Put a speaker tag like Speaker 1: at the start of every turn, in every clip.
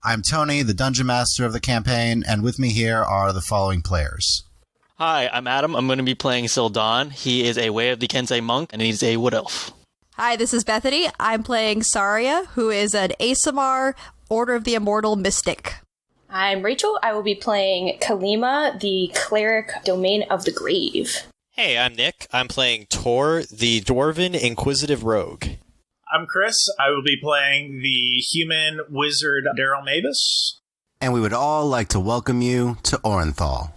Speaker 1: I'm Tony, the Dungeon Master of the campaign, and with me here are the following players.
Speaker 2: Hi, I'm Adam. I'm going to be playing Syldan. He is a Way of the Kensei monk, and he's a wood elf.
Speaker 3: Hi, this is Bethany. I'm playing Sarya, who is an Asamar Order of the Immortal Mystic.
Speaker 4: I'm Rachel. I will be playing Kalima, the Cleric Domain of the Grave.
Speaker 5: Hey, I'm Nick. I'm playing Torr, the Dwarven Inquisitive Rogue.
Speaker 6: I'm Chris. I will be playing the Human Wizard Daryll Mavis.
Speaker 1: And we would all like to welcome you to Orinthal.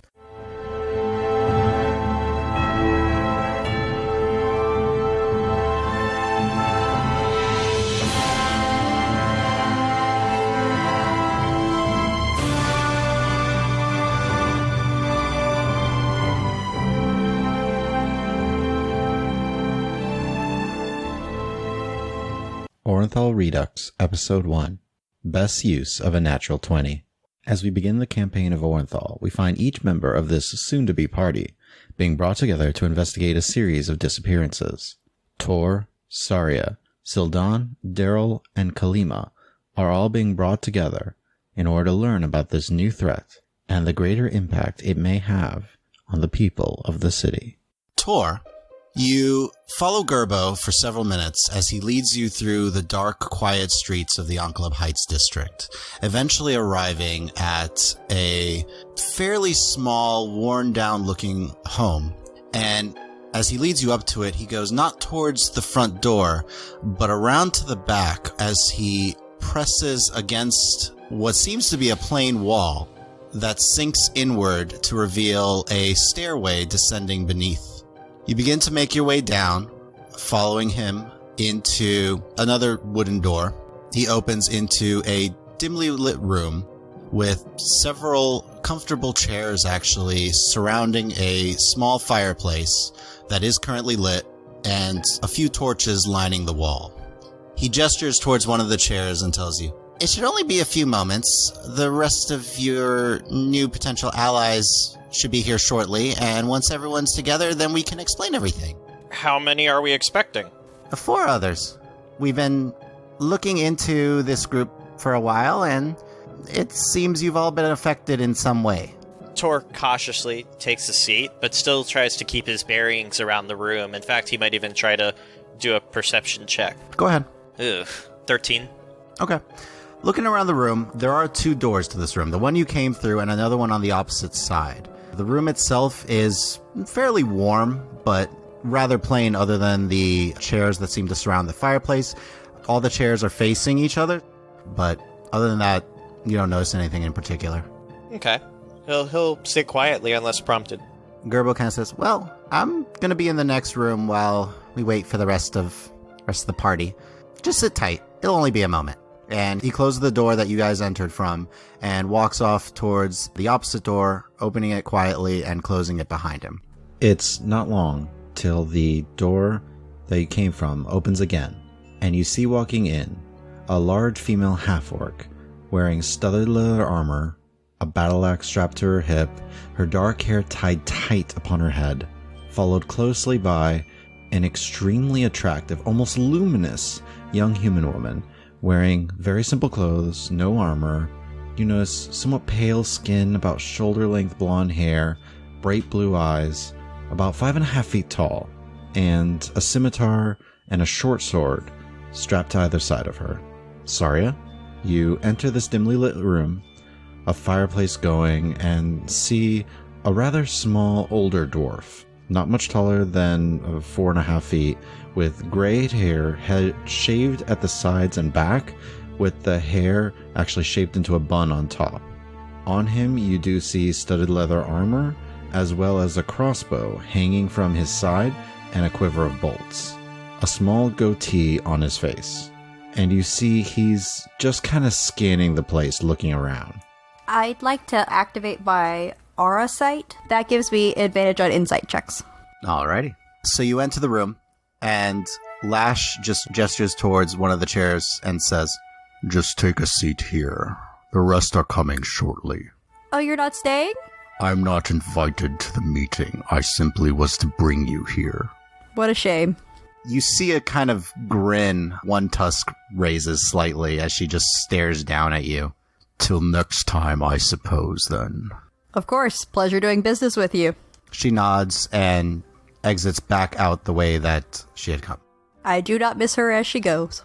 Speaker 7: Orinthal Redux, Episode 1, Best Use of a Natural 20. As we begin the campaign of Orinthal, we find each member of this soon-to-be party being brought together to investigate a series of disappearances. Torr, Sarya, Syldan, Daryll, and Kalima are all being brought together in order to learn about this new threat and the greater impact it may have on the people of the city.
Speaker 1: Torr, you follow Gerbo for several minutes as he leads you through the dark, quiet streets of the Enclub Heights district, eventually arriving at a fairly small, worn-down-looking home. And as he leads you up to it, he goes not towards the front door, but around to the back as he presses against what seems to be a plain wall that sinks inward to reveal a stairway descending beneath. You begin to make your way down, following him into another wooden door. He opens into a dimly lit room with several comfortable chairs actually surrounding a small fireplace that is currently lit and a few torches lining the wall. He gestures towards one of the chairs and tells you, "It should only be a few moments. The rest of your new potential allies should be here shortly, and once everyone's together, then we can explain everything."
Speaker 5: How many are we expecting?
Speaker 1: 4 others. We've been looking into this group for a while, and it seems you've all been affected in some way.
Speaker 5: Torr cautiously takes a seat, but still tries to keep his bearings around the room. In fact, he might even try to do a perception check.
Speaker 1: Go ahead.
Speaker 5: 13.
Speaker 1: Okay. Looking around the room, there are 2 doors to this room. The one you came through and another one on the opposite side. The room itself is fairly warm, but rather plain other than the chairs that seem to surround the fireplace. All the chairs are facing each other, but other than that, you don't notice anything in particular.
Speaker 5: Okay. He'll sit quietly unless prompted.
Speaker 1: Gerbo kind of says, "Well, I'm going to be in the next room while we wait for the rest of the party. Just sit tight. It'll only be a moment." And he closes the door that you guys entered from and walks off towards the opposite door, opening it quietly and closing it behind him.
Speaker 7: It's not long till the door that you came from opens again, and you see walking in a large female half-orc wearing studded leather armor, a battle axe strapped to her hip, her dark hair tied tight upon her head, followed closely by an extremely attractive, almost luminous young human woman wearing very simple clothes, no armor. You notice somewhat pale skin, about shoulder-length blonde hair, bright blue eyes, about 5.5 feet tall, and a scimitar and a short sword strapped to either side of her. Sarya, you enter this dimly lit room, a fireplace going, and see a rather small older dwarf, not much taller than 4.5 feet, with grayed hair, head shaved at the sides and back, with the hair actually shaped into a bun on top. On him, you do see studded leather armor, as well as a crossbow hanging from his side and a quiver of bolts. A small goatee on his face. And you see he's just kind of scanning the place, looking around.
Speaker 3: I'd like to activate my aura sight. That gives me advantage on insight checks.
Speaker 1: Alrighty. So you enter the room, and Lash just gestures towards one of the chairs and says, "Just take a seat here. The rest are coming shortly."
Speaker 3: Oh, you're not staying?
Speaker 1: "I'm not invited to the meeting. I simply was to bring you here."
Speaker 3: What a shame.
Speaker 1: You see a kind of grin, one tusk raises slightly as she just stares down at you. Till next time, I suppose, then.
Speaker 3: Of course. Pleasure doing business with you.
Speaker 1: She nods and exits back out the way that she had come.
Speaker 3: I do not miss her as she goes.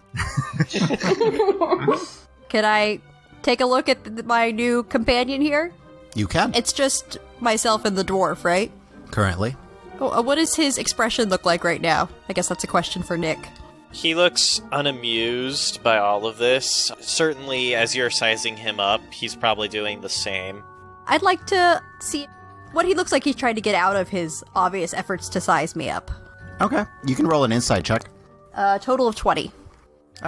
Speaker 3: Can I take a look at my new companion here?
Speaker 1: You can,
Speaker 3: It's just myself and the dwarf, right?
Speaker 1: currently.
Speaker 3: What does his expression look like right now? I guess that's a question for Nick.
Speaker 5: He looks unamused by all of this. Certainly, as you're sizing him up, he's probably doing the same.
Speaker 3: I'd like to see what he looks like he's trying to get out of his obvious efforts to size me up.
Speaker 1: Okay, you can roll an insight check.
Speaker 3: Total of 20.
Speaker 1: All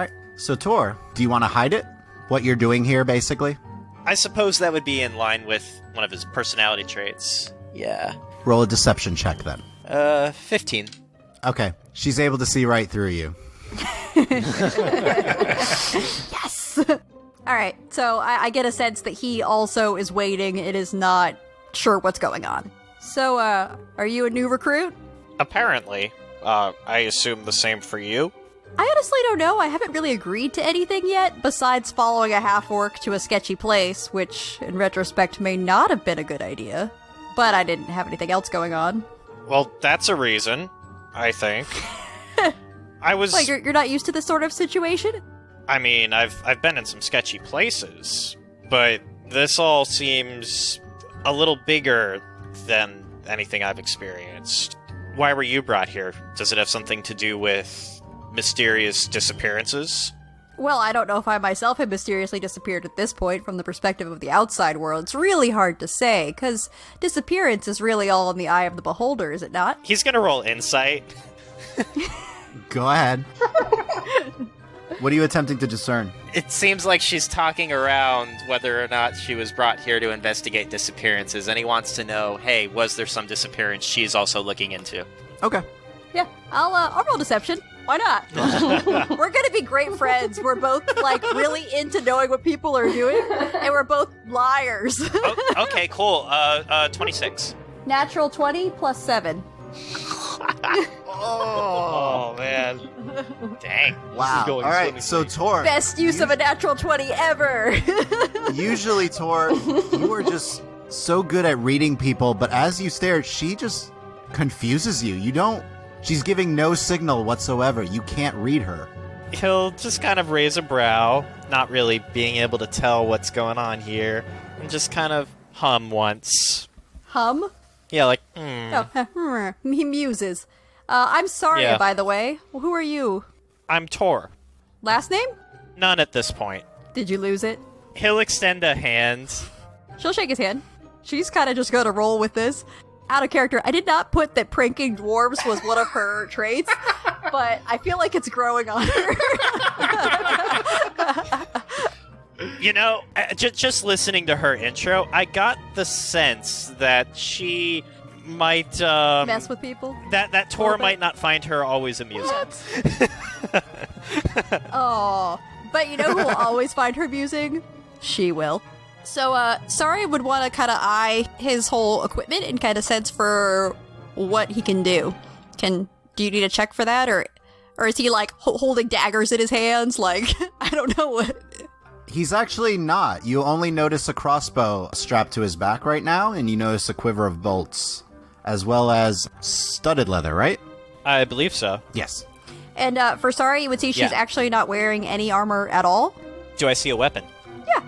Speaker 1: right. So, Torr, do you want to hide it? What you're doing here, basically?
Speaker 5: I suppose that would be in line with one of his personality traits. Yeah.
Speaker 1: Roll a deception check, then.
Speaker 5: 15.
Speaker 1: Okay. She's able to see right through you.
Speaker 3: Yes! Alright, so I get a sense that he also is waiting and is not sure what's going on. So, are you a new recruit?
Speaker 5: Apparently. I assume the same for you?
Speaker 3: I honestly don't know. I haven't really agreed to anything yet, besides following a half-orc to a sketchy place, which, in retrospect, may not have been a good idea. But I didn't have anything else going on.
Speaker 5: Well, that's a reason, I think. I was...
Speaker 3: Like, you're not used to this sort of situation?
Speaker 5: I mean, I've been in some sketchy places, but this all seems a little bigger than anything I've experienced. Why were you brought here? Does it have something to do with mysterious disappearances?
Speaker 3: Well, I don't know if I myself have mysteriously disappeared at this point from the perspective of the outside world. It's really hard to say, because disappearance is really all in the eye of the beholder, is it not?
Speaker 5: He's gonna roll insight.
Speaker 1: Go ahead. What are you attempting to discern?
Speaker 8: It seems like she's talking around whether or not she was brought here to investigate disappearances, and he wants to know, hey, was there some disappearance she's also looking into?
Speaker 1: Okay.
Speaker 3: Yeah, I'll roll deception. Why not? We're gonna be great friends. We're both, like, really into knowing what people are doing, and we're both liars.
Speaker 5: Okay, cool. 26.
Speaker 3: Natural 20 plus 7.
Speaker 5: Oh, man. Dang.
Speaker 1: Wow. All right, so Torr.
Speaker 3: Best use of a natural 20 ever.
Speaker 1: Usually, Torr, you are just so good at reading people, but as you stare, she just confuses you. She's giving no signal whatsoever. You can't read her.
Speaker 5: He'll just kind of raise a brow, not really being able to tell what's going on here, and just kind of hum once.
Speaker 3: Hum?
Speaker 5: Yeah, like,
Speaker 3: Oh, he muses. I'm Sarya,
Speaker 5: Yeah.
Speaker 3: by the way. Who are you?
Speaker 5: I'm Torr.
Speaker 3: Last name?
Speaker 5: None at this point.
Speaker 3: Did you lose it?
Speaker 5: He'll extend a hand.
Speaker 3: She'll shake his hand. She's kind of just going to roll with this. Out of character, I did not put that pranking dwarves was one of her traits, but I feel like it's growing on her.
Speaker 5: You know, just listening to her intro, I got the sense that she might
Speaker 3: Mess with people.
Speaker 5: that Torr might not find her always amusing.
Speaker 3: Oh, but you know who will always find her amusing? She will. So, Sarya would want to kind of eye his whole equipment and kind of sense for what he can do. Do you need a check for that, or is he like holding daggers in his hands? Like, I don't know what.
Speaker 1: He's actually not. You only notice a crossbow strapped to his back right now, and you notice a quiver of bolts, as well as studded leather, right?
Speaker 5: I believe so.
Speaker 1: Yes.
Speaker 3: And for Sarya, you would see she's
Speaker 5: Yeah.
Speaker 3: actually not wearing any armor at all.
Speaker 5: Do I see a weapon?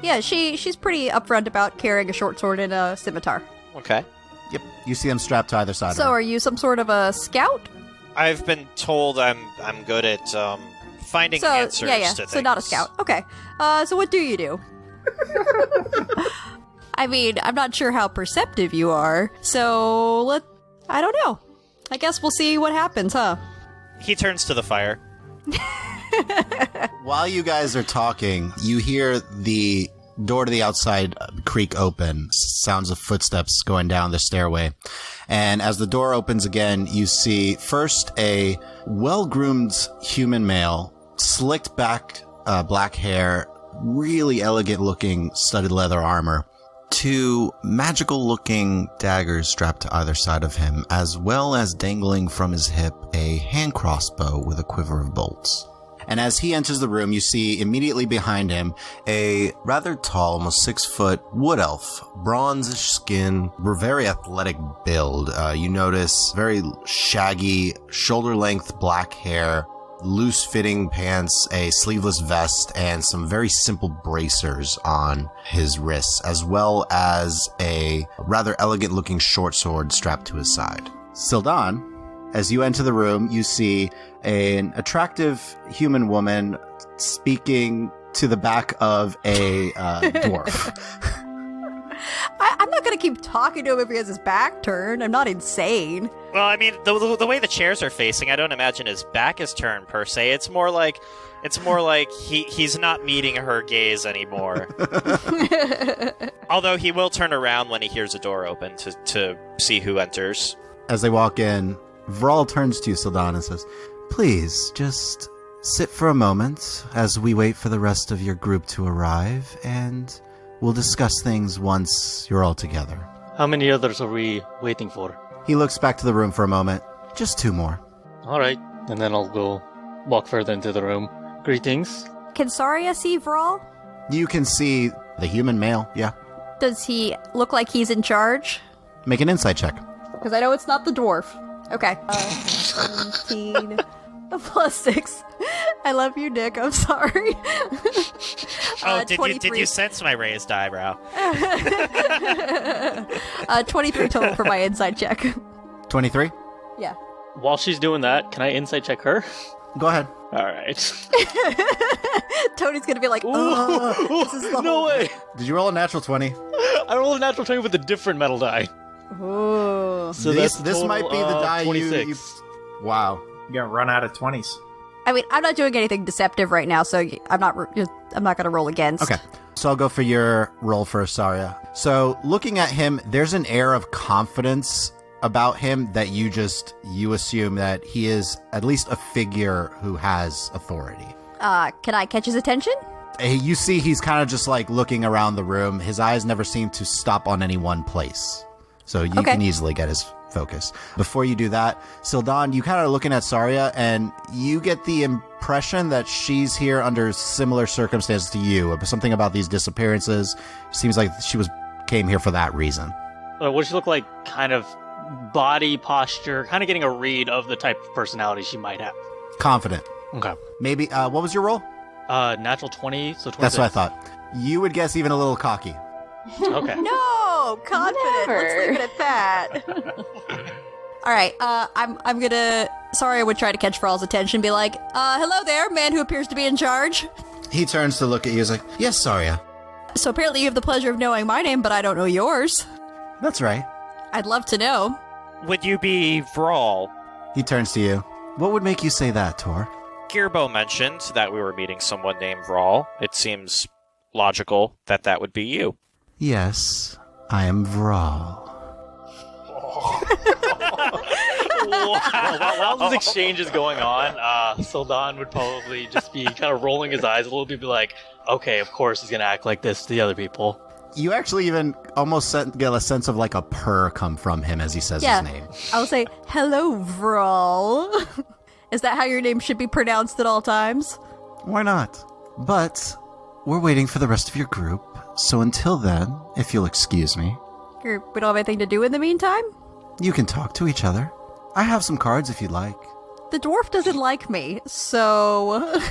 Speaker 3: Yeah, she's pretty upfront about carrying a short sword and a scimitar.
Speaker 5: Okay.
Speaker 1: Yep. You see them strapped to either side
Speaker 3: So,
Speaker 1: of her.
Speaker 3: are you some sort of a scout?
Speaker 5: I've been told I'm good at finding answers
Speaker 3: yeah.
Speaker 5: to things.
Speaker 3: So not a scout. Okay. So what do you do? I mean, I'm not sure how perceptive you are. So I don't know. I guess we'll see what happens, huh?
Speaker 5: He turns to the fire.
Speaker 1: While you guys are talking, you hear the door to the outside creak open, sounds of footsteps going down the stairway. And as the door opens again, you see first a well-groomed human male, slicked back black hair, really elegant-looking studded leather armor, two magical-looking daggers strapped to either side of him, as well as dangling from his hip a hand crossbow with a quiver of bolts. And as he enters the room, you see immediately behind him a rather tall, almost 6-foot wood elf, bronzish skin, very athletic build. You notice very shaggy, shoulder-length black hair, loose-fitting pants, a sleeveless vest, and some very simple bracers on his wrists, as well as a rather elegant-looking short sword strapped to his side. Syldan, as you enter the room, you see an attractive human woman speaking to the back of a dwarf.
Speaker 3: I'm not going to keep talking to him if he has his back turned. I'm not insane.
Speaker 5: Well, I mean, the way the chairs are facing, I don't imagine his back is turned per se. It's more like he's not meeting her gaze anymore. Although he will turn around when he hears a door open to see who enters.
Speaker 1: As they walk in, Vral turns to you, Syldan, and says, "Please, just sit for a moment as we wait for the rest of your group to arrive, and we'll discuss things once you're all together."
Speaker 2: How many others are we waiting for?
Speaker 1: He looks back to the room for a moment. "Just 2 more.
Speaker 2: All right, and then I'll go walk further into the room. Greetings.
Speaker 3: Can Sarya see Vral?
Speaker 1: You can see the human male, yeah.
Speaker 3: Does he look like he's in charge?
Speaker 1: Make an insight check.
Speaker 3: Because I know it's not the dwarf. Okay. 17 plus 6. I love you, Nick. I'm sorry.
Speaker 5: Did you sense my raised eyebrow?
Speaker 3: 23 total for my insight check.
Speaker 1: 23?
Speaker 3: Yeah.
Speaker 2: While she's doing that, can I insight check her?
Speaker 1: Go ahead.
Speaker 2: All right.
Speaker 3: Tony's gonna be like, this is the
Speaker 2: No way!
Speaker 1: Did you roll a natural 20?
Speaker 2: I rolled a natural 20 with a different metal die.
Speaker 3: Ooh.
Speaker 2: So
Speaker 1: this
Speaker 2: that's
Speaker 1: might be the die
Speaker 2: 26.
Speaker 1: you... Wow.
Speaker 6: You're gonna run out of 20s.
Speaker 3: I mean, I'm not doing anything deceptive right now, so I'm not gonna roll against.
Speaker 1: Okay. So I'll go for your roll for Sarya. So looking at him, there's an air of confidence about him that you assume that he is at least a figure who has authority.
Speaker 3: Can I catch his attention?
Speaker 1: You see he's kind of just like looking around the room. His eyes never seem to stop on any one place. So you can easily get his focus. Before you do that, Syldan, you kind of are looking at Sarya, and you get the impression that she's here under similar circumstances to you. Something about these disappearances seems like she came here for that reason.
Speaker 2: What does she look like? Kind of body posture, kind of getting a read of the type of personality she might have.
Speaker 1: Confident.
Speaker 2: Okay.
Speaker 1: Maybe, what was your roll?
Speaker 2: Natural 20, so 26.
Speaker 1: That's what I thought. You would guess even a little cocky.
Speaker 2: Okay.
Speaker 3: No, confident.
Speaker 4: Never.
Speaker 3: Let's leave it at that. All right. I'm gonna. Sorry, I would try to catch Fral's attention. And be like, hello there, man who appears to be in charge.
Speaker 1: He turns to look at you. He's like, "Yes, Sarya."
Speaker 3: So apparently you have the pleasure of knowing my name, but I don't know yours.
Speaker 1: That's right.
Speaker 3: I'd love to know.
Speaker 5: Would you be Vral?
Speaker 1: He turns to you. "What would make you say that, Torr?"
Speaker 5: Gearbo mentioned that we were meeting someone named Vral. It seems logical that that would be you.
Speaker 1: "Yes, I am Vral."
Speaker 2: While this exchange is going on, Syldan would probably just be kind of rolling his eyes a little bit, be like, okay, of course he's going to act like this to the other people.
Speaker 1: You actually even almost get a sense of like a purr come from him as he says his name.
Speaker 3: I'll say, hello, Vral. Is that how your name should be pronounced at all times?
Speaker 1: Why not? But we're waiting for the rest of your group, so until then, if you'll excuse me,
Speaker 3: We don't have anything to do in the meantime?
Speaker 1: you can talk to each other. I have some cards if you'd like.
Speaker 3: The dwarf doesn't like me, so...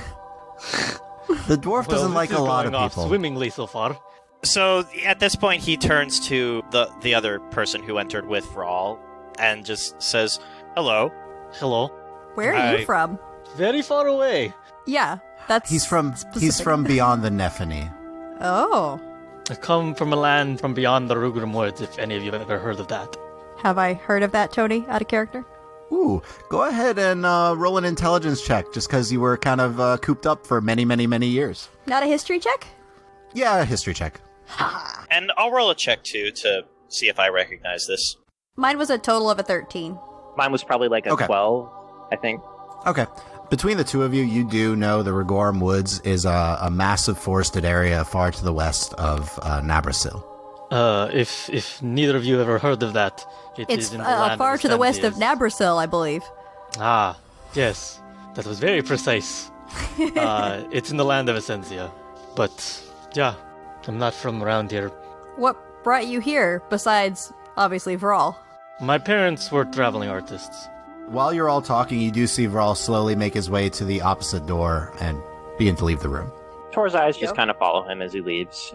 Speaker 1: The dwarf doesn't like a lot of
Speaker 2: Going off
Speaker 1: people.
Speaker 2: swimmingly so far.
Speaker 5: So at this point, he turns to the other person who entered with Vral and just says, "Hello."
Speaker 2: Hello.
Speaker 3: Where are
Speaker 5: Hi.
Speaker 3: you from?
Speaker 2: Very far away.
Speaker 3: Yeah, that's
Speaker 1: He's from
Speaker 3: specific.
Speaker 1: beyond the Nephany.
Speaker 3: Oh.
Speaker 2: I come from a land from beyond the Rugrim Woods, if any of you have ever heard of that.
Speaker 3: Have I heard of that, Tony, out of character?
Speaker 1: Ooh, go ahead and roll an intelligence check, just because you were kind of cooped up for many, many, many years.
Speaker 3: Not a history check?
Speaker 1: Yeah, a history check.
Speaker 5: And I'll roll a check too to see if I recognize this.
Speaker 3: Mine was a total of a 13.
Speaker 9: Mine was probably like a
Speaker 1: Okay.
Speaker 9: 12, I think.
Speaker 1: Okay. Between the two of you, you do know the Rigorum Woods is a massive forested area far to the west of Nabrasil.
Speaker 2: If neither of you ever heard of that,
Speaker 3: It's
Speaker 2: is in the land
Speaker 3: far
Speaker 2: of
Speaker 3: to the west of
Speaker 2: Nabrasil.
Speaker 3: Nabrasil, I believe.
Speaker 2: Ah, yes. That was very precise. It's in the land of Essentia. But, yeah, I'm not from around here.
Speaker 3: What brought you here, besides, obviously, Vral?
Speaker 2: My parents were traveling artists.
Speaker 1: While you're all talking, you do see Vral slowly make his way to the opposite door and begin to leave the room.
Speaker 9: Tor's eyes just kind of follow him as he leaves.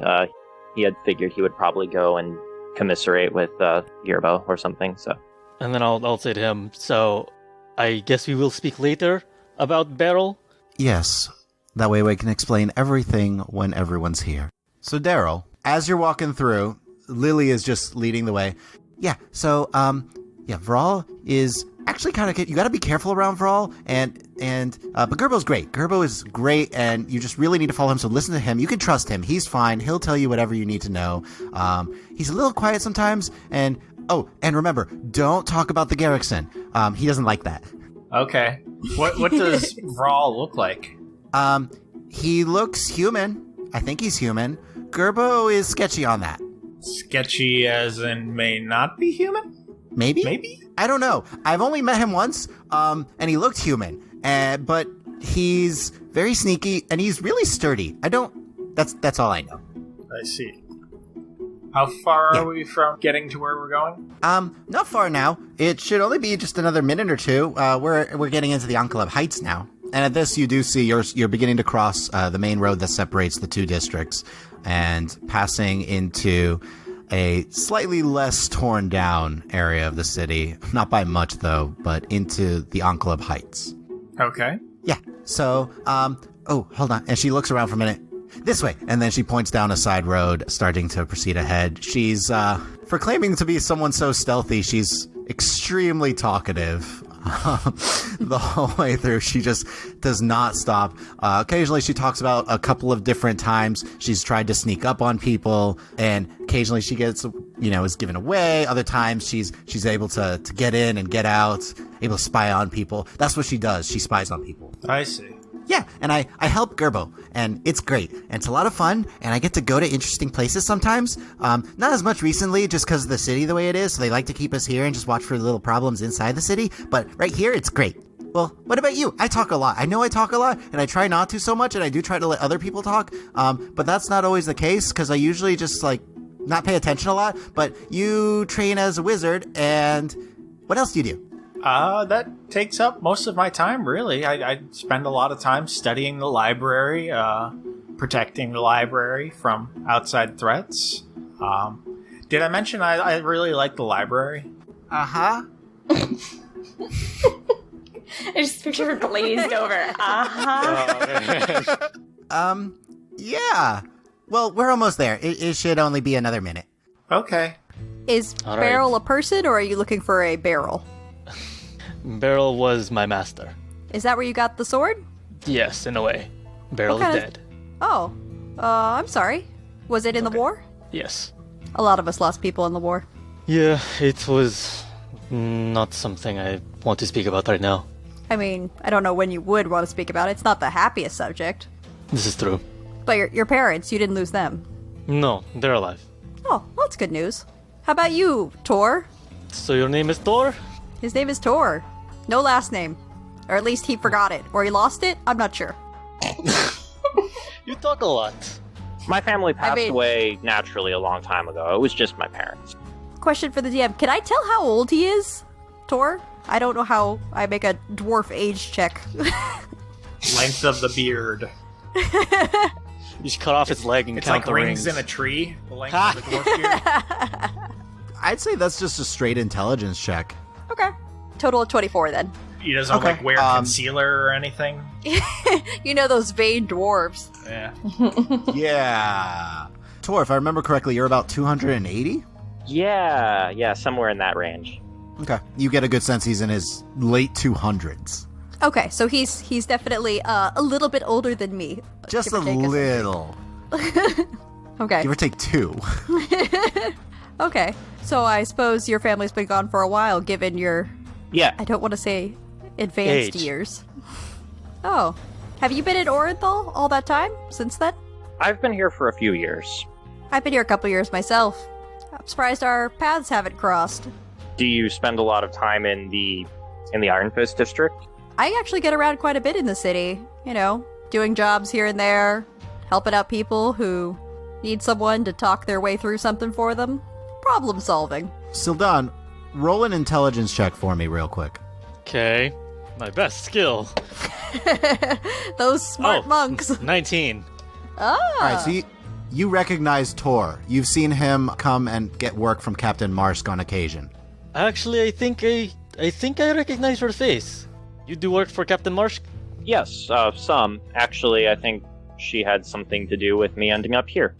Speaker 9: He had figured he would probably go and commiserate with Yerbo or something, so.
Speaker 2: And then I'll say to him, so I guess we will speak later about Daryll?
Speaker 1: Yes. That way we can explain everything when everyone's here. So Daryll, as you're walking through, Lily is just leading the way. Yeah, so, Vral is actually kind of, you gotta be careful around Vral, but Gerbo's great. Gerbo is great, and you just really need to follow him, so listen to him. You can trust him. He's fine. He'll tell you whatever you need to know. He's a little quiet sometimes, and remember, don't talk about the Garrickson. He doesn't like that.
Speaker 6: Okay. What does Vral look like?
Speaker 1: He looks human. I think he's human. Gerbo is sketchy on that.
Speaker 6: Sketchy as in may not be human?
Speaker 1: Maybe? I don't know. I've only met him once, and he looked human. But he's very sneaky, and he's really sturdy. That's all I know.
Speaker 6: I see. How far are we from getting to where we're going?
Speaker 1: Not far now. It should only be just another minute or two. We're getting into the Enclave Heights now. And at this, you do see you're beginning to cross the main road that separates the two districts and passing into a slightly less torn down area of the city. Not by much, though, but into the Enclave Heights.
Speaker 6: Okay.
Speaker 1: Yeah. So, hold on. And she looks around for a minute. This way. And then she points down a side road, starting to proceed ahead. She's, for claiming to be someone so stealthy, she's extremely talkative. The whole way through, she just does not stop. Occasionally she talks about a couple of different times she's tried to sneak up on people, and occasionally she gets, is given away. Other times she's able to get in and get out, able to spy on people. That's what she does. She spies on people.
Speaker 6: I see.
Speaker 1: Yeah, and I help Gerbo, and it's great, and it's a lot of fun, and I get to go to interesting places sometimes. Not as much recently, just because of the city the way it is, so they like to keep us here and just watch for the little problems inside the city, but right here, it's great. Well, what about you? I talk a lot. I know I talk a lot, and I try not to so much, and I do try to let other people talk, but that's not always the case, because I usually just, not pay attention a lot, but you train as a wizard, and what else do you do?
Speaker 6: That takes up most of my time, really. I spend a lot of time studying the library, protecting the library from outside threats. Did I mention I really like the library?
Speaker 1: Uh-huh.
Speaker 4: I just picture her glazed over.
Speaker 1: Yeah. Well, we're almost there. It should only be another minute.
Speaker 6: Okay.
Speaker 3: Is
Speaker 2: All right.
Speaker 3: Beryl a person, or are you looking for a barrel?
Speaker 2: Daryll was my master.
Speaker 3: Is that where you got the sword?
Speaker 2: Yes, in a way. Daryll is dead.
Speaker 3: Oh. I'm sorry. Was it in the war?
Speaker 2: Yes.
Speaker 3: A lot of us lost people in the war.
Speaker 2: Yeah, it was not something I want to speak about right now.
Speaker 3: I mean, I don't know when you would want to speak about it. It's not the happiest subject.
Speaker 2: This is true.
Speaker 3: But your parents, you didn't lose them.
Speaker 2: No, they're alive.
Speaker 3: Oh, well, that's good news. How about you, Torr?
Speaker 2: So your name is Torr?
Speaker 3: His name is Torr. No last name. Or at least he forgot it. Or he lost it? I'm not sure.
Speaker 2: You talk a lot.
Speaker 9: My family passed away naturally a long time ago. It was just my parents.
Speaker 3: Question for the DM. Can I tell how old he is, Torr? I don't know how I make a dwarf age check.
Speaker 6: Length of the beard.
Speaker 2: You should cut off his leg and
Speaker 6: It's
Speaker 2: count
Speaker 6: like
Speaker 2: the
Speaker 6: rings in a tree. The length of the dwarf beard.
Speaker 1: I'd say that's just a straight intelligence check.
Speaker 3: Okay. Total of 24 then.
Speaker 6: He doesn't wear concealer or anything.
Speaker 3: You know those vain dwarves.
Speaker 6: Yeah.
Speaker 1: Yeah. Torr, if I remember correctly, you're about 280?
Speaker 9: Yeah, somewhere in that range.
Speaker 1: Okay. You get a good sense he's in his late 200s.
Speaker 3: Okay, so he's definitely a little bit older than me.
Speaker 1: Just
Speaker 3: give
Speaker 1: a
Speaker 3: or take
Speaker 1: little.
Speaker 3: Okay.
Speaker 1: Give or take 2.
Speaker 3: Okay. So I suppose your family's been gone for a while, given your...
Speaker 9: Yeah.
Speaker 3: I don't want to say advanced
Speaker 2: Age.
Speaker 3: years. Oh. Have you been in Orinthal all that time since then?
Speaker 9: I've been here for a few years.
Speaker 3: I've been here a couple years myself. I'm surprised our paths haven't crossed.
Speaker 9: Do you spend a lot of time in the Iron Fist district?
Speaker 3: I actually get around quite a bit in the city, doing jobs here and there, helping out people who need someone to talk their way through something for them. Problem solving.
Speaker 1: Syldan, roll an intelligence check for me real quick.
Speaker 2: Okay. My best skill.
Speaker 3: Those smart monks.
Speaker 2: 19.
Speaker 3: Ah.
Speaker 1: All right, so you recognize Torr. You've seen him come and get work from Captain Marsk on occasion.
Speaker 2: Actually, I think I recognize your face. You do work for Captain Marsh?
Speaker 9: Yes, some. Actually, I think she had something to do with me ending up here.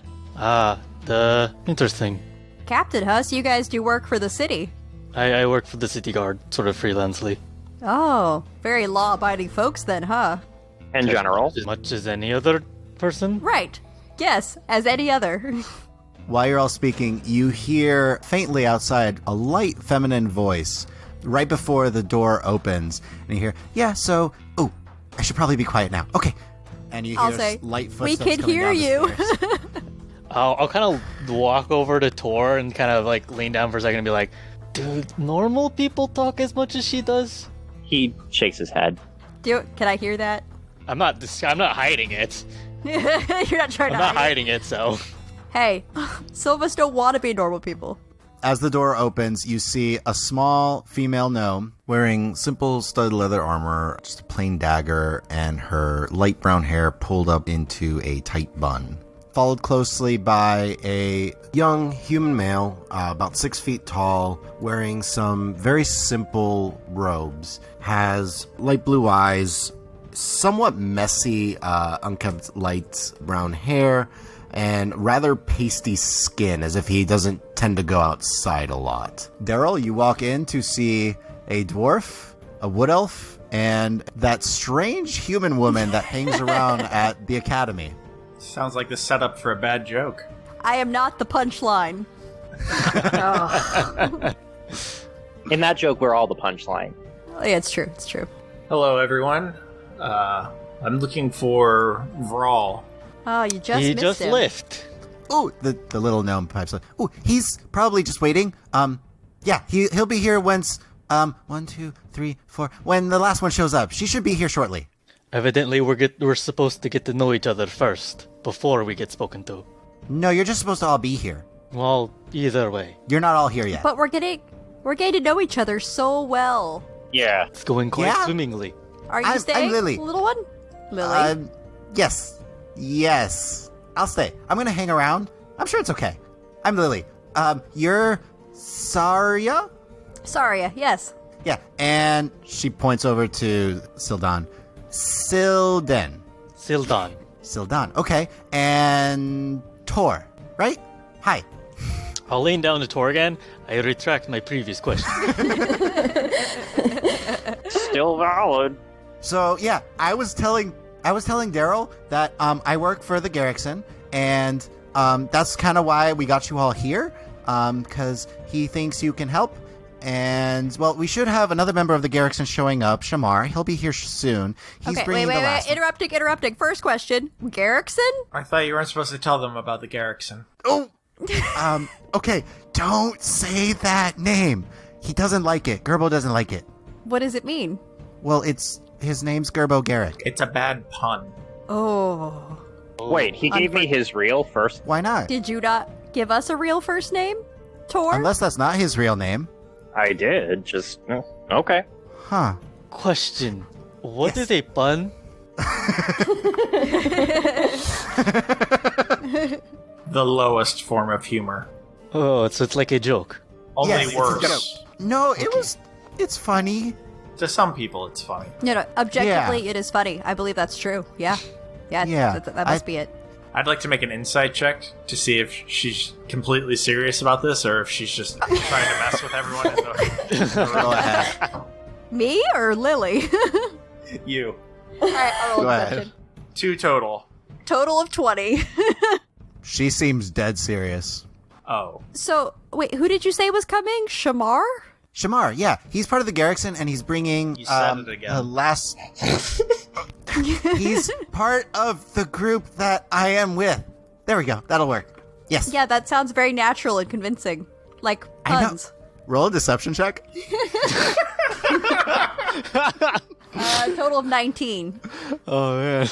Speaker 2: Interesting.
Speaker 3: Captain Huss, you guys do work for the city.
Speaker 2: I work for the city guard, sort of freelancely.
Speaker 3: Oh, very law-abiding folks then, huh?
Speaker 9: In general.
Speaker 2: As much as any other person?
Speaker 3: Right. Yes, as any other.
Speaker 1: While you're all speaking, you hear faintly outside a light feminine voice right before the door opens. And you hear, oh, I should probably be quiet now. Okay. And you
Speaker 3: I'll
Speaker 1: hear
Speaker 3: say,
Speaker 1: light
Speaker 3: we
Speaker 1: footsteps
Speaker 3: can
Speaker 1: coming
Speaker 3: hear
Speaker 1: down the
Speaker 3: you.
Speaker 1: stairs.
Speaker 2: I'll kind of walk over to Torr and kind of like lean down for a second and be like, dude, normal people talk as much as she does?
Speaker 9: He shakes his head.
Speaker 3: Can I hear that?
Speaker 2: I'm not hiding it.
Speaker 3: You're not trying to
Speaker 2: I'm not
Speaker 3: hide
Speaker 2: hiding it, so.
Speaker 3: Hey, Sylvas don't want to be normal people.
Speaker 1: As the door opens, you see a small female gnome wearing simple studded leather armor, just a plain dagger, and her light brown hair pulled up into a tight bun. Followed closely by a young human male, about 6 feet tall, wearing some very simple robes. Has light blue eyes, somewhat messy, unkempt light brown hair, and rather pasty skin, as if he doesn't tend to go outside a lot. Daryll, you walk in to see a dwarf, a wood elf, and that strange human woman that hangs around at the academy.
Speaker 6: Sounds like the setup for a bad joke.
Speaker 3: I am not the punchline.
Speaker 9: In that joke, we're all the punchline.
Speaker 3: Yeah, it's true. It's true.
Speaker 6: Hello, everyone. I'm looking for Vral.
Speaker 3: Oh, you just
Speaker 2: He
Speaker 3: missed
Speaker 2: just
Speaker 3: him.
Speaker 2: left.
Speaker 1: Oh, the little gnome pipes up. Oh, he's probably just waiting. He'll be here once, 1, 2, 3, 4, when the last one shows up. She should be here shortly.
Speaker 2: Evidently, we're supposed to get to know each other first, before we get spoken to.
Speaker 1: No, you're just supposed to all be here.
Speaker 2: Well, either way.
Speaker 1: You're not all here yet.
Speaker 3: But we're getting to know each other so well.
Speaker 9: Yeah.
Speaker 2: It's going quite swimmingly.
Speaker 3: Are you
Speaker 1: I'm
Speaker 3: staying,
Speaker 1: Lily.
Speaker 3: little one? Lily?
Speaker 1: Yes. I'll stay. I'm gonna hang around. I'm sure it's okay. I'm Lily. You're Sarya?
Speaker 3: Sarya, yes.
Speaker 1: Yeah, and she points over to Syldan. Syldan. Syldan, okay. And Torr, right? Hi.
Speaker 2: I'll lean down to Torr again. I retract my previous question.
Speaker 9: Still valid.
Speaker 1: So, yeah, I was telling Daryll that I work for the Garrison, and that's kind of why we got you all here, because he thinks you can help. And, well, we should have another member of the Garrison showing up, Shamar. He'll be here soon. He's bringing the last one.
Speaker 3: Interrupting. First question. Garrison?
Speaker 6: I thought you weren't supposed to tell them about the Garrison.
Speaker 1: Oh! Okay, don't say that name. He doesn't like it. Gerbo doesn't like it.
Speaker 3: What does it mean?
Speaker 1: Well, his name's Gerbo Garrick.
Speaker 6: It's a bad pun.
Speaker 3: Oh.
Speaker 9: Wait, he gave me his real first.
Speaker 1: Why not?
Speaker 3: Did you not give us a real first name? Torr?
Speaker 1: Unless that's not his real name.
Speaker 9: I did, just... okay.
Speaker 1: Huh.
Speaker 2: Question. What is a pun?
Speaker 6: The lowest form of humor.
Speaker 2: Oh, so it's like a joke.
Speaker 6: Only
Speaker 1: Yes, it's a
Speaker 6: worse.
Speaker 1: No, it's funny.
Speaker 6: To some people, it's funny.
Speaker 3: No, objectively, It is funny. I believe that's true. Yeah.
Speaker 1: Yeah,
Speaker 3: That must be it.
Speaker 6: I'd like to make an insight check to see if she's completely serious about this or if she's just trying to mess with everyone.
Speaker 1: Go ahead.
Speaker 3: Me or Lily?
Speaker 6: You.
Speaker 3: Alright, I'll roll
Speaker 1: Go
Speaker 3: a
Speaker 1: ahead.
Speaker 3: question.
Speaker 6: 2 total.
Speaker 3: Total of 20.
Speaker 1: She seems dead serious.
Speaker 6: Oh.
Speaker 3: So, wait, who did you say was coming? Shamar?
Speaker 1: Shamar, yeah, he's part of the Garrison, and he's bringing
Speaker 6: You said it again.
Speaker 1: the last. He's part of the group that I am with. There we go. That'll work. Yes.
Speaker 3: Yeah, that sounds very natural and convincing. Like
Speaker 1: I know.
Speaker 3: puns.
Speaker 1: Roll a deception check.
Speaker 3: Total of 19.
Speaker 2: Oh, man.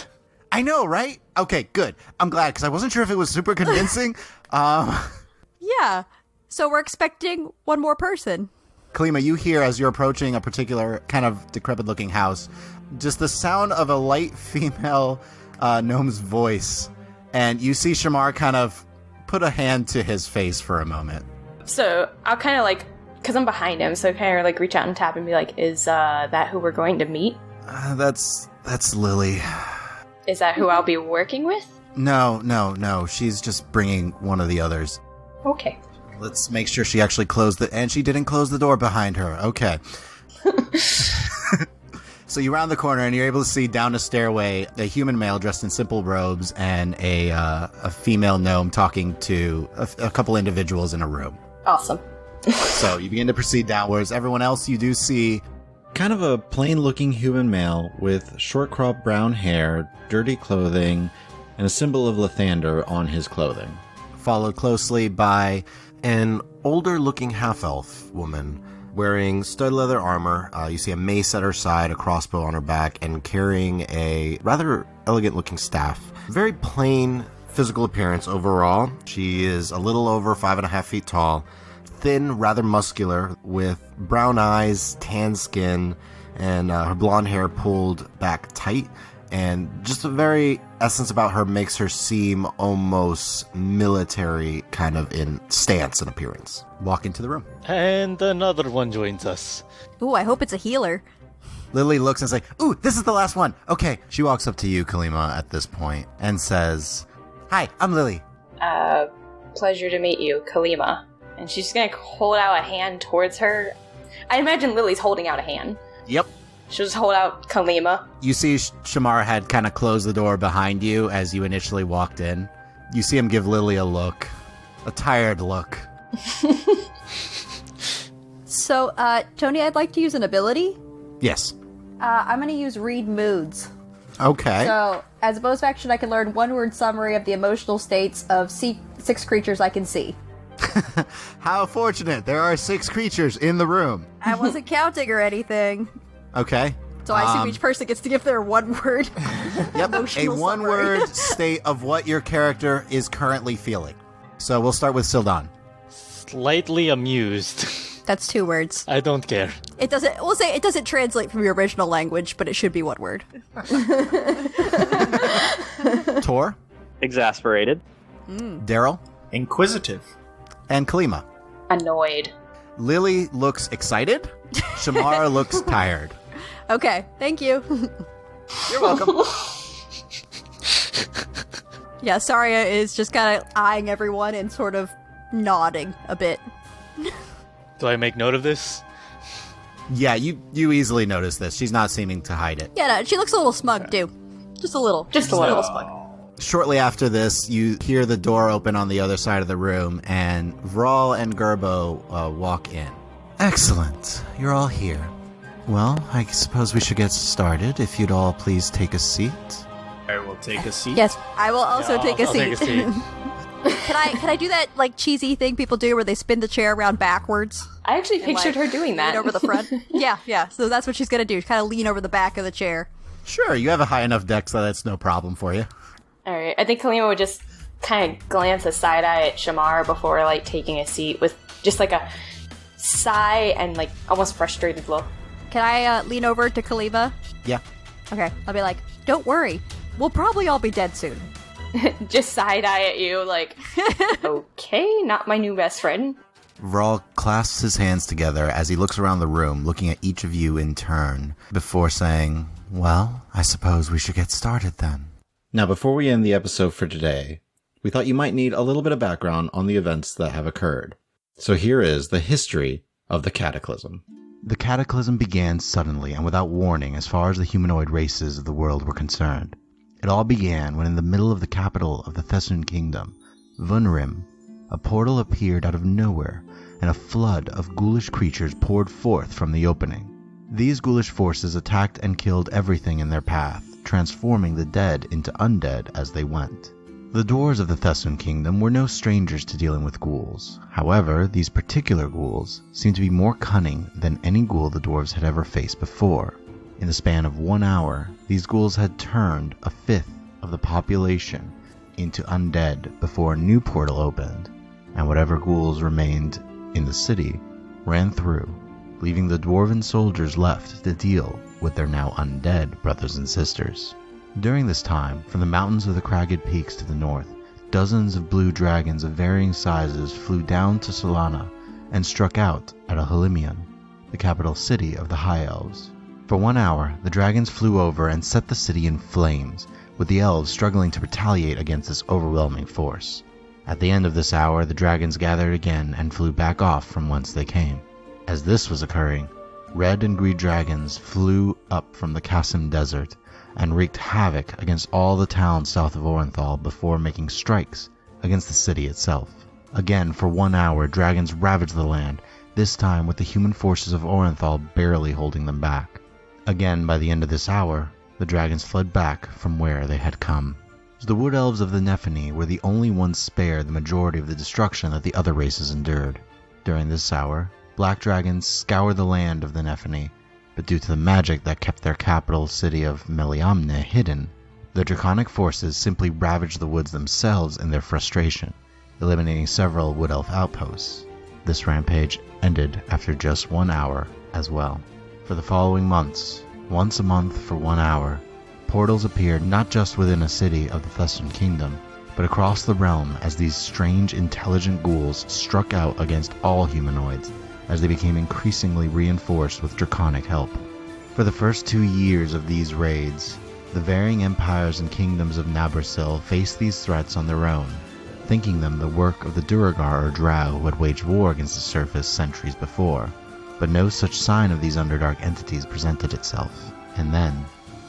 Speaker 1: I know, right? Okay, good. I'm glad, because I wasn't sure if it was super convincing.
Speaker 3: Yeah. So we're expecting one more person.
Speaker 1: Kalima, you hear as you're approaching a particular kind of decrepit-looking house, just the sound of a light female gnome's voice, and you see Shamar kind of put a hand to his face for a moment.
Speaker 4: So I'll kind of like, because I'm behind him, so kind of like reach out and tap and be like, is that who we're going to meet?
Speaker 1: That's Lily.
Speaker 4: Is that who I'll be working with?
Speaker 1: No. She's just bringing one of the others.
Speaker 4: Okay.
Speaker 1: Let's make sure she actually closed and she didn't close the door behind her. Okay. So you round the corner and you're able to see down a stairway a human male dressed in simple robes and a female gnome talking to a couple individuals in a room.
Speaker 4: Awesome.
Speaker 1: So you begin to proceed downwards. Everyone else, you do see
Speaker 7: Kind of a plain-looking human male with short-cropped brown hair, dirty clothing, and a symbol of Lathander on his clothing.
Speaker 1: followed closely by
Speaker 10: an older-looking half-elf woman wearing stud leather armor. You see a mace at her side, a crossbow on her back, and carrying a rather elegant-looking staff. Very plain physical appearance overall. She is a little over 5.5 feet tall, thin, rather muscular, with brown eyes, tan skin, and her blonde hair pulled back tight. And just the very essence about her makes her seem almost military kind of in stance and appearance.
Speaker 1: walk into the room.
Speaker 2: And another one joins us.
Speaker 3: Ooh, I hope it's a healer.
Speaker 1: Lily looks and says, "Ooh, this is the last one." Okay. She walks up to you, Kalima, at this point and says, "Hi, I'm Lily."
Speaker 4: Pleasure to meet you, Kalima. And she's just gonna hold out a hand towards her. I imagine Lily's holding out a hand.
Speaker 1: Yep.
Speaker 4: She'll just hold out Kalima.
Speaker 1: You see Shamar had kind of closed the door behind you as you initially walked in. You see him give Lily a look. A tired look.
Speaker 3: So, Tony, I'd like to use an ability.
Speaker 1: Yes.
Speaker 3: I'm going to use Read Moods.
Speaker 1: Okay.
Speaker 3: So, as a bonus action, I can learn one-word summary of the emotional states of 6 creatures I can see.
Speaker 1: How fortunate. There are 6 creatures in the room.
Speaker 3: I wasn't counting or anything.
Speaker 1: Okay.
Speaker 3: So I assume each person gets to give their one word.
Speaker 1: Yep. A
Speaker 3: emotional
Speaker 1: one-word
Speaker 3: summary.
Speaker 1: state of what your character is currently feeling. So we'll start with Syldan.
Speaker 2: Slightly amused.
Speaker 3: That's 2 words.
Speaker 2: I don't care.
Speaker 3: It doesn't. We'll say it doesn't translate from your original language, but it should be one word.
Speaker 1: Torr.
Speaker 9: Exasperated.
Speaker 1: Daryll.
Speaker 6: Inquisitive.
Speaker 1: And Kalima.
Speaker 4: Annoyed.
Speaker 1: Lily looks excited. Shamar looks tired.
Speaker 3: Okay, thank you.
Speaker 1: You're welcome.
Speaker 3: Yeah, Sarya is just kind of eyeing everyone and sort of nodding a bit.
Speaker 2: Do I make note of this?
Speaker 1: Yeah, you easily notice this. She's not seeming to hide it.
Speaker 3: Yeah, no, she looks a little smug too. Just a little.
Speaker 4: Just a little.
Speaker 3: smug.
Speaker 1: Shortly after this, you hear the door open on the other side of the room, and Vral and Gerbo walk in. Excellent. You're all here. Well, I suppose we should get started. If you'd all please take a seat.
Speaker 6: I will take a seat.
Speaker 3: Yes, I will also
Speaker 2: Yeah,
Speaker 3: take a
Speaker 2: I'll
Speaker 3: seat.
Speaker 2: take a seat.
Speaker 3: Can I do that like cheesy thing people do where they spin the chair around backwards?
Speaker 4: I actually pictured
Speaker 3: like,
Speaker 4: her doing that.
Speaker 3: Lean over the front. Yeah. So that's what she's gonna do. Kind of lean over the back of the chair.
Speaker 1: Sure, you have a high enough deck, so that's no problem for you.
Speaker 4: Alright, I think Kalima would just kind of glance a side eye at Shamar before, like, taking a seat with just, like, a sigh and, like, almost frustrated look.
Speaker 3: Can I lean over to Kalima?
Speaker 1: Yeah.
Speaker 3: Okay, I'll be like, don't worry. We'll probably all be dead soon.
Speaker 4: Just side eye at you, like, okay, not my new best friend.
Speaker 1: Vral clasps his hands together as he looks around the room, looking at each of you in turn, before saying, "Well, I suppose we should get started then."
Speaker 7: Now, before we end the episode for today, we thought you might need a little bit of background on the events that have occurred. So here is the history of the Cataclysm.
Speaker 1: The Cataclysm began suddenly and without warning as far as the humanoid races of the world were concerned. It all began when in the middle of the capital of the Thessan Kingdom, Vunrim, a portal appeared out of nowhere, and a flood of ghoulish creatures poured forth from the opening. These ghoulish forces attacked and killed everything in their path, transforming the dead into undead as they went. The dwarves of the Thessan Kingdom were no strangers to dealing with ghouls. However, these particular ghouls seemed to be more cunning than any ghoul the dwarves had ever faced before.
Speaker 7: In the span of 1 hour, these ghouls had turned a fifth of the population into undead before a new portal opened, and whatever ghouls remained in the city ran through, leaving the dwarven soldiers left to deal with their now undead brothers and sisters. During this time, from the mountains of the cragged peaks to the north, dozens of blue dragons of varying sizes flew down to Solana and struck out at Halimion, the capital city of the High Elves. For 1 hour, the dragons flew over and set the city in flames, with the elves struggling to retaliate against this overwhelming force. At the end of this hour, the dragons gathered again and flew back off from whence they came. As this was occurring, red and green dragons flew up from the Kasim Desert and wreaked havoc against all the towns south of Orinthal before making strikes against the city itself. Again, for 1 hour, dragons ravaged the land, this time with the human forces of Orinthal barely holding them back. Again, by the end of this hour, the dragons fled back from where they had come. The wood elves of the Nephany were the only ones spared the majority of the destruction that the other races endured. During this hour, black dragons scoured the land of the Nephany, but due to the magic that kept their capital city of Meliamne hidden, the draconic forces simply ravaged the woods themselves in their frustration, eliminating several wood elf outposts. This rampage ended after just 1 hour as well. For the following months, once a month for 1 hour, portals appeared not just within a city of the Thessan Kingdom, but across the realm as these strange, intelligent ghouls struck out against all humanoids, as they became increasingly reinforced with draconic help. For the first 2 years of these raids, the varying empires and kingdoms of Nabrasil faced these threats on their own, thinking them the work of the Duergar or Drow who had waged war against the surface centuries before. But no such sign of these Underdark entities presented itself. And then,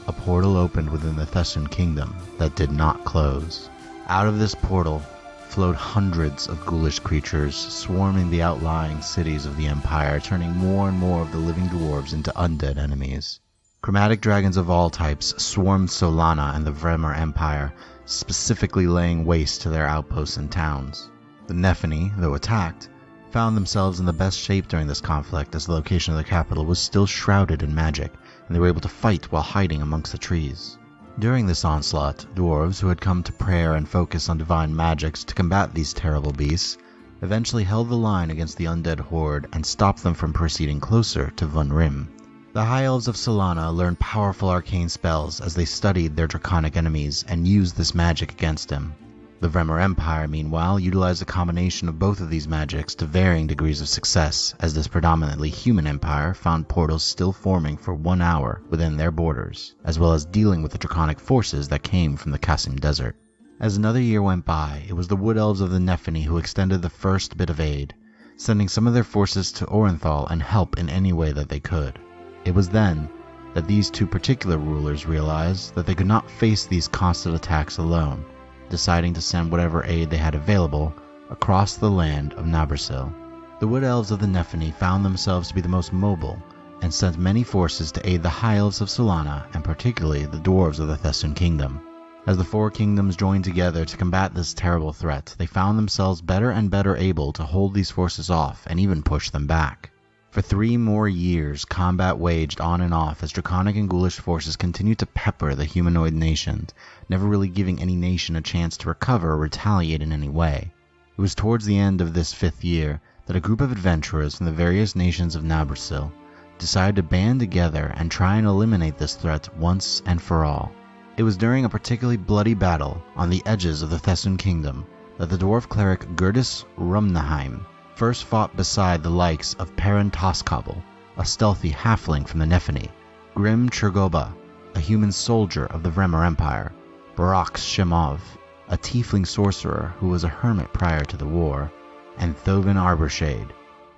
Speaker 7: a portal opened within the Thessan Kingdom that did not close. Out of this portal flowed hundreds of ghoulish creatures, swarming the outlying cities of the Empire, turning more and more of the living dwarves into undead enemies. Chromatic dragons of all types swarmed Solana and the Vremer Empire, specifically laying waste to their outposts and towns. The Nephany, though attacked, found themselves in the best shape during this conflict, as the location of the capital was still shrouded in magic, and they were able to fight while hiding amongst the trees. During this onslaught, dwarves who had come to prayer and focus on divine magics to combat these terrible beasts eventually held the line against the undead horde and stopped them from proceeding closer to Von Rim. The High Elves of Solana learned powerful arcane spells as they studied their draconic enemies and used this magic against him. The Vremer Empire, meanwhile, utilized a combination of both of these magics to varying degrees of success, as this predominantly human empire found portals still forming for 1 hour within their borders, as well as dealing with the draconic forces that came from the Kasim Desert. As another year went by, it was the Wood Elves of the Nephany who extended the first bit of aid, sending some of their forces to Orinthal and help in any way that they could. It was then that these two particular rulers realized that they could not face these constant attacks alone, deciding to send whatever aid they had available across the land of Nabrasil. The Wood Elves of the Nephany found themselves to be the most mobile, and sent many forces to aid the High Elves of Solana, and particularly the Dwarves of the Thessan Kingdom. As the four kingdoms joined together to combat this terrible threat, they found themselves better and better able to hold these forces off and even push them back. For 3 more years, combat waged on and off as draconic and ghoulish forces continued to pepper the humanoid nations, never really giving any nation a chance to recover or retaliate in any way. It was towards the end of this 5th year that a group of adventurers from the various nations of Nabrasil decided to band together and try and eliminate this threat once and for all. It was during a particularly bloody battle on the edges of the Thessan Kingdom that the dwarf cleric Gerdis Rumnaheim first fought beside the likes of Perrin Toskobel, a stealthy halfling from the Nephany, Grim Chergoba, a human soldier of the Vremer Empire, Barax Shemov, a tiefling sorcerer who was a hermit prior to the war, and Thovin Arborshade,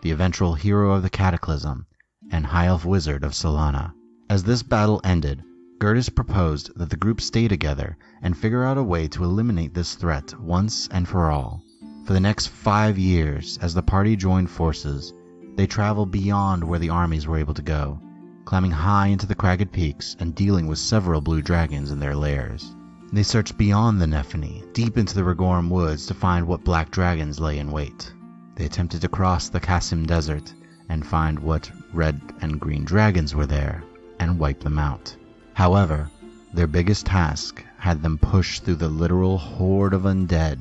Speaker 7: the eventual hero of the Cataclysm and High Elf Wizard of Solana. As this battle ended, Gerdis proposed that the group stay together and figure out a way to eliminate this threat once and for all. For the next 5 years, as the party joined forces, they traveled beyond where the armies were able to go, climbing high into the cragged peaks and dealing with several blue dragons in their lairs. They searched beyond the Nephany, deep into the Rigorum woods to find what black dragons lay in wait. They attempted to cross the Kasim Desert and find what red and green dragons were there. and wipe them out. However, their biggest task had them push through the literal horde of undead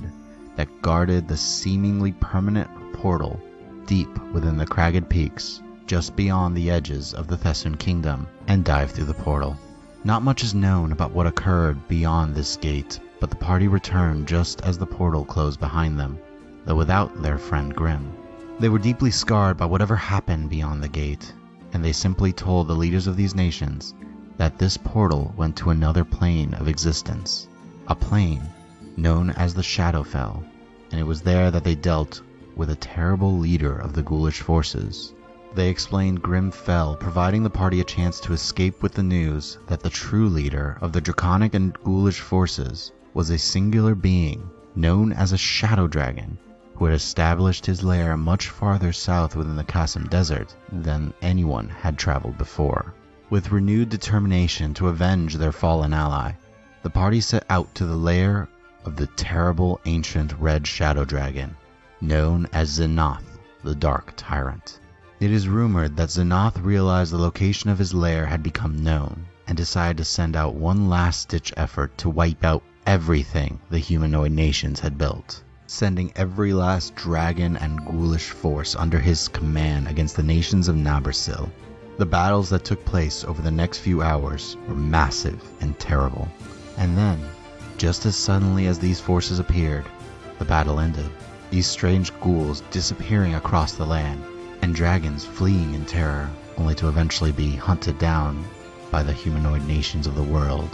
Speaker 7: that guarded the seemingly permanent portal deep within the cragged peaks just beyond the edges of the Thessan Kingdom and dive through the portal. Not much is known about what occurred beyond this gate, but the party returned just as the portal closed behind them, though without their friend Grim. They were deeply scarred by whatever happened beyond the gate, and they simply told the leaders of these nations that this portal went to another plane of existence, a plane known as the Shadowfell, and it was there that they dealt with a terrible leader of the ghoulish forces. They explained Grim fell, providing the party a chance to escape with the news that the true leader of the draconic and ghoulish forces was a singular being known as a Shadow Dragon, who had established his lair much farther south within the Qasim Desert than anyone had traveled before. With renewed determination to avenge their fallen ally, the party set out to the lair of the terrible ancient red Shadow Dragon, known as Xanath, the Dark Tyrant. It is rumored that Xanath realized the location of his lair had become known, and decided to send out one last-ditch effort to wipe out everything the humanoid nations had built, sending every last dragon and ghoulish force under his command against the nations of Nabersil. The battles that took place over the next few hours were massive and terrible. And then, just as suddenly as these forces appeared, the battle ended. These strange ghouls disappearing across the land, and dragons fleeing in terror, only to eventually be hunted down by the humanoid nations of the world,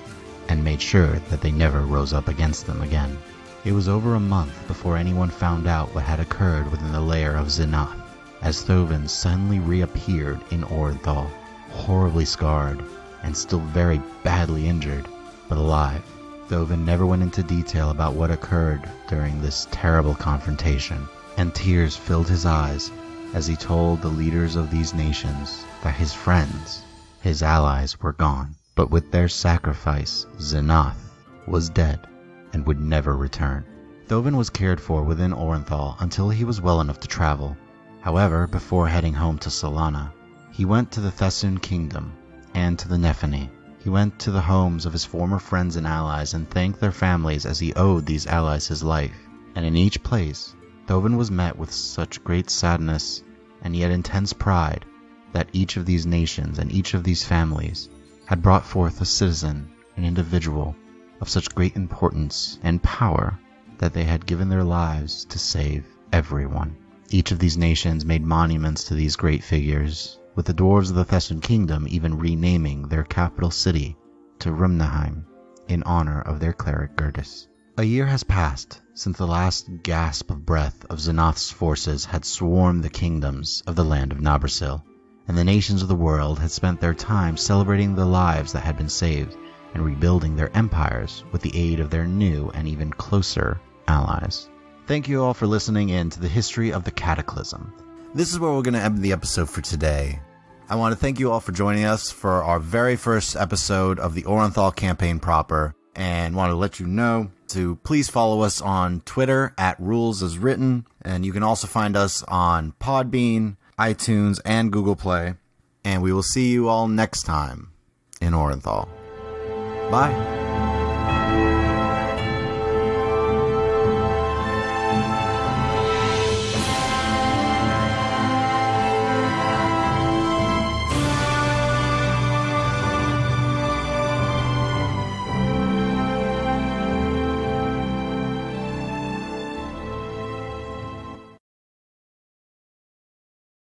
Speaker 7: and made sure that they never rose up against them again. It was over a month before anyone found out what had occurred within the lair of Xanath, as Thovin suddenly reappeared in Orinthal, horribly scarred, and still very badly injured, but alive. Thovin never went into detail about what occurred during this terrible confrontation, and tears filled his eyes as he told the leaders of these nations that his friends, his allies, were gone. But with their sacrifice, Xanath was dead and would never return. Thovin was cared for within Orinthal until he was well enough to travel. However, before heading home to Solana, he went to the Thessan Kingdom and to the Nephany. He went to the homes of his former friends and allies and thanked their families as he owed these allies his life. And in each place, Thovin was met with such great sadness and yet intense pride that each of these nations and each of these families had brought forth a citizen, an individual, of such great importance and power that they had given their lives to save everyone. Each of these nations made monuments to these great figures, with the dwarves of the Thessan Kingdom even renaming their capital city to Rumnaheim in honor of their cleric Gertis. A year has passed since the last gasp of breath of Xanath's forces had swarmed the kingdoms of the land of Nabersil, and the nations of the world had spent their time celebrating the lives that had been saved and rebuilding their empires with the aid of their new and even closer allies. Thank you all for listening in to the history of the Cataclysm.
Speaker 10: This is where we're going to end the episode for today. I want to thank you all for joining us for our very first episode of the Orinthal campaign proper, and want to let you know to please follow us on Twitter at RulesAsWritten, and you can also find us on Podbean, iTunes, and Google Play, and we will see you all next time in Orinthal. Bye.